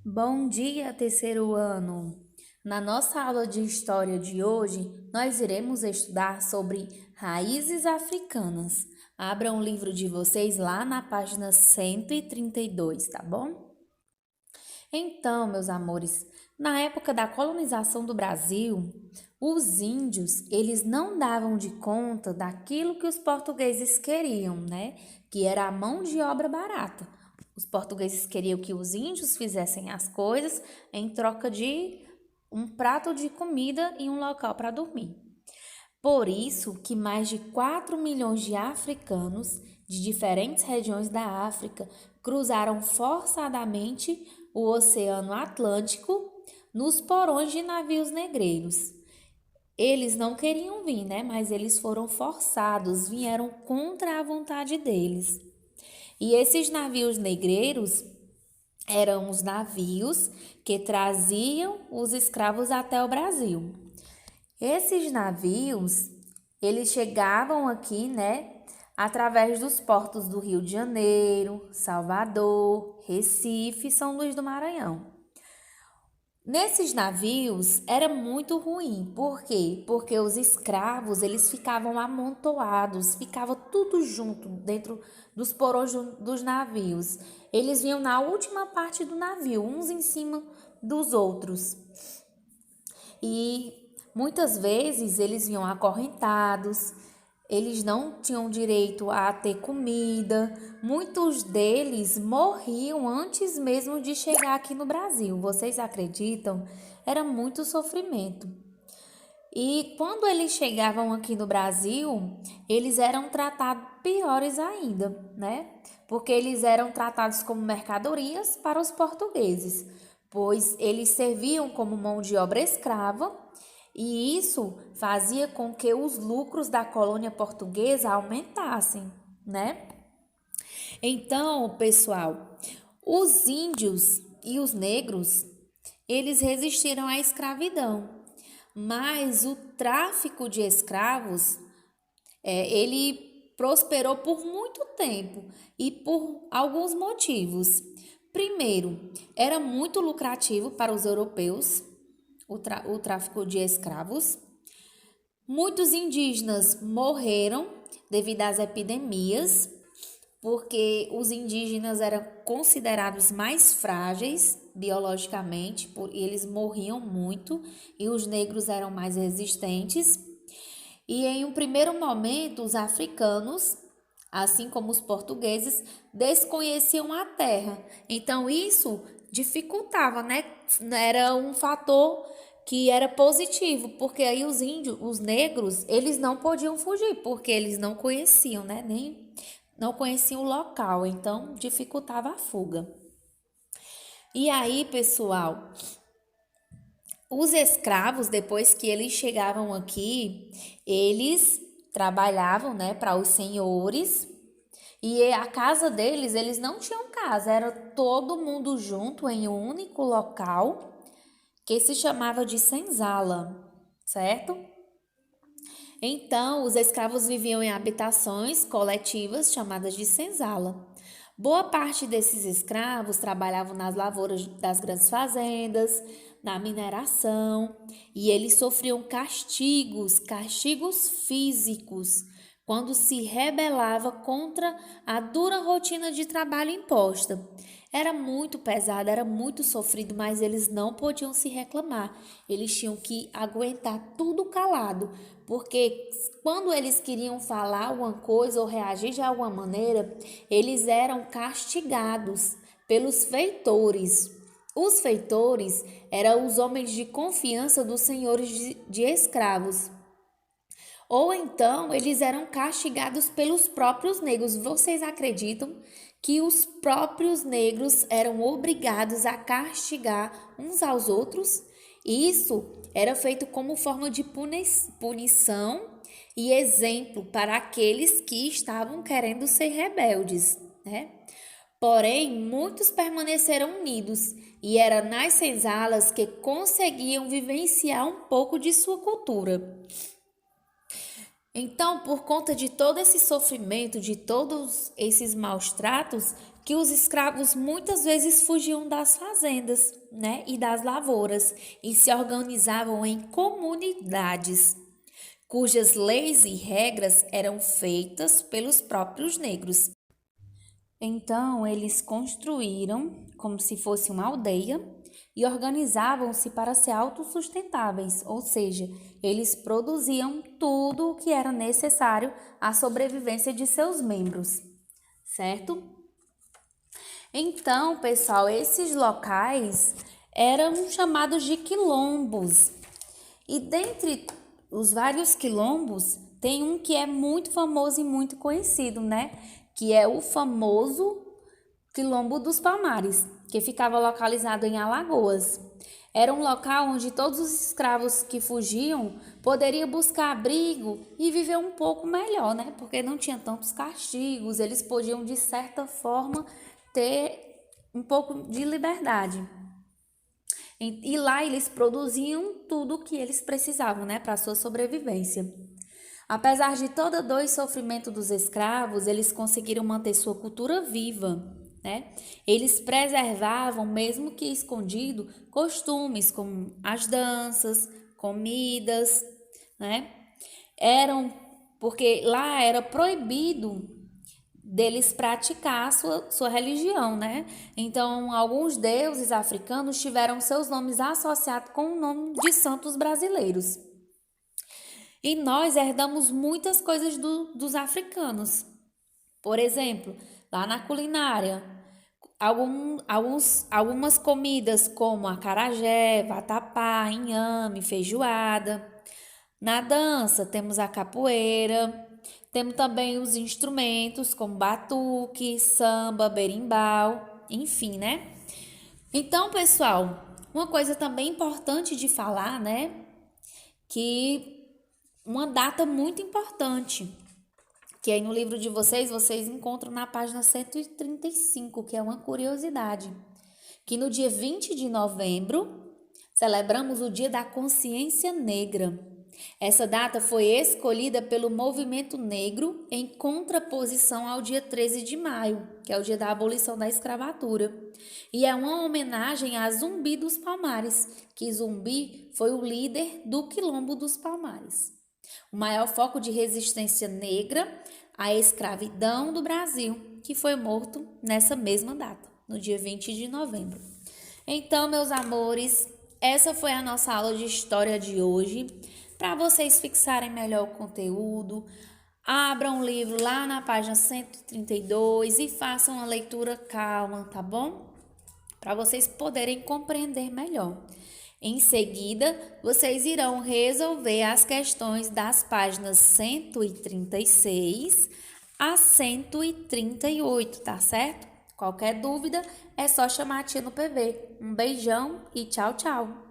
Bom dia, terceiro ano! Na nossa aula de história de hoje, nós iremos estudar sobre raízes africanas. Abram o livro de vocês lá na página 132, tá bom? Então, meus amores, na época da colonização do Brasil, os índios, eles não davam de conta daquilo que os portugueses queriam, né? Que era a mão de obra barata. Os portugueses queriam que os índios fizessem as coisas em troca de um prato de comida e um local para dormir. Por isso que mais de 4 milhões de africanos de diferentes regiões da África cruzaram forçadamente o Oceano Atlântico nos porões de navios negreiros. Eles não queriam vir, né? Mas eles foram forçados, vieram contra a vontade deles. E esses navios negreiros eram os navios que traziam os escravos até o Brasil. Esses navios, eles chegavam aqui, né, através dos portos do Rio de Janeiro, Salvador, Recife e São Luís do Maranhão. Nesses navios era muito ruim. Por quê? Porque os escravos, eles ficavam amontoados, ficava tudo junto dentro dos porões dos navios. Eles vinham na última parte do navio, uns em cima dos outros. E muitas vezes eles vinham acorrentados, eles não tinham direito a ter comida, muitos deles morriam antes mesmo de chegar aqui no Brasil. Vocês acreditam? Era muito sofrimento. E quando eles chegavam aqui no Brasil, eles eram tratados piores ainda, né? Porque eles eram tratados como mercadorias para os portugueses, pois eles serviam como mão de obra escrava, e isso fazia com que os lucros da colônia portuguesa aumentassem, né? Então, pessoal, os índios e os negros, eles resistiram à escravidão, mas o tráfico de escravos, ele prosperou por muito tempo e por alguns motivos. Primeiro, era muito lucrativo para os europeus o tráfico de escravos. Muitos indígenas morreram devido às epidemias, porque os indígenas eram considerados mais frágeis biologicamente, e eles morriam muito, e os negros eram mais resistentes. E em um primeiro momento, os africanos, assim como os portugueses, desconheciam a terra. Então isso dificultava, né? Era um fator que era positivo, porque aí os índios, os negros, eles não podiam fugir, porque eles não conheciam, né? Nem não conheciam o local, então dificultava a fuga. E aí, pessoal, os escravos, depois que eles chegavam aqui, eles trabalhavam, né, para os senhores, e a casa deles, eles não tinham casa, era todo mundo junto em um único local, que se chamava de senzala, certo? Então, os escravos viviam em habitações coletivas chamadas de senzala. Boa parte desses escravos trabalhavam nas lavouras das grandes fazendas, na mineração, e eles sofriam castigos físicos, quando se rebelava contra a dura rotina de trabalho imposta. Era muito pesado, era muito sofrido, mas eles não podiam se reclamar. Eles tinham que aguentar tudo calado, porque quando eles queriam falar alguma coisa ou reagir de alguma maneira, eles eram castigados pelos feitores. Os feitores eram os homens de confiança dos senhores de escravos. Ou então eles eram castigados pelos próprios negros. Vocês acreditam que os próprios negros eram obrigados a castigar uns aos outros? Isso era feito como forma de punição e exemplo para aqueles que estavam querendo ser rebeldes, né? Porém, muitos permaneceram unidos e era nas senzalas que conseguiam vivenciar um pouco de sua cultura. Então, por conta de todo esse sofrimento, de todos esses maus tratos, que os escravos muitas vezes fugiam das fazendas, né, e das lavouras e se organizavam em comunidades, cujas leis e regras eram feitas pelos próprios negros. Então, eles construíram como se fosse uma aldeia e organizavam-se para ser autossustentáveis, ou seja, eles produziam tudo o que era necessário à sobrevivência de seus membros, certo? Então, pessoal, esses locais eram chamados de quilombos. E dentre os vários quilombos, tem um que é muito famoso e muito conhecido, né? Que é o famoso Quilombo dos Palmares, que ficava localizado em Alagoas. Era um local onde todos os escravos que fugiam poderiam buscar abrigo e viver um pouco melhor, né? Porque não tinha tantos castigos, eles podiam, de certa forma, ter um pouco de liberdade. E lá eles produziam tudo o que eles precisavam, né, para a sua sobrevivência. Apesar de toda a dor e sofrimento dos escravos, eles conseguiram manter sua cultura viva, né? Eles preservavam, mesmo que escondido, costumes como as danças, comidas, né? Porque lá era proibido deles praticar a sua religião, né? Então, alguns deuses africanos tiveram seus nomes associados com o nome de santos brasileiros. E nós herdamos muitas coisas dos africanos. Por exemplo, lá na culinária, algumas comidas como acarajé, vatapá, inhame, feijoada. Na dança, temos a capoeira. Temos também os instrumentos como batuque, samba, berimbau, enfim, né? Então, pessoal, uma coisa também importante de falar, né? Que uma data muito importante, que aí no livro de vocês encontram na página 135, que é uma curiosidade, que no dia 20 de novembro celebramos o Dia da Consciência Negra. Essa data foi escolhida pelo movimento negro em contraposição ao dia 13 de maio, que é o dia da abolição da escravatura. E é uma homenagem a Zumbi dos Palmares, que Zumbi foi o líder do Quilombo dos Palmares, o maior foco de resistência negra à escravidão do Brasil, que foi morto nessa mesma data, no dia 20 de novembro. Então, meus amores, essa foi a nossa aula de história de hoje. Para vocês fixarem melhor o conteúdo, abram o livro lá na página 132 e façam uma leitura calma, tá bom? Para vocês poderem compreender melhor. Em seguida, vocês irão resolver as questões das páginas 136 a 138, tá certo? Qualquer dúvida é só chamar a tia no PV. Um beijão e tchau, tchau!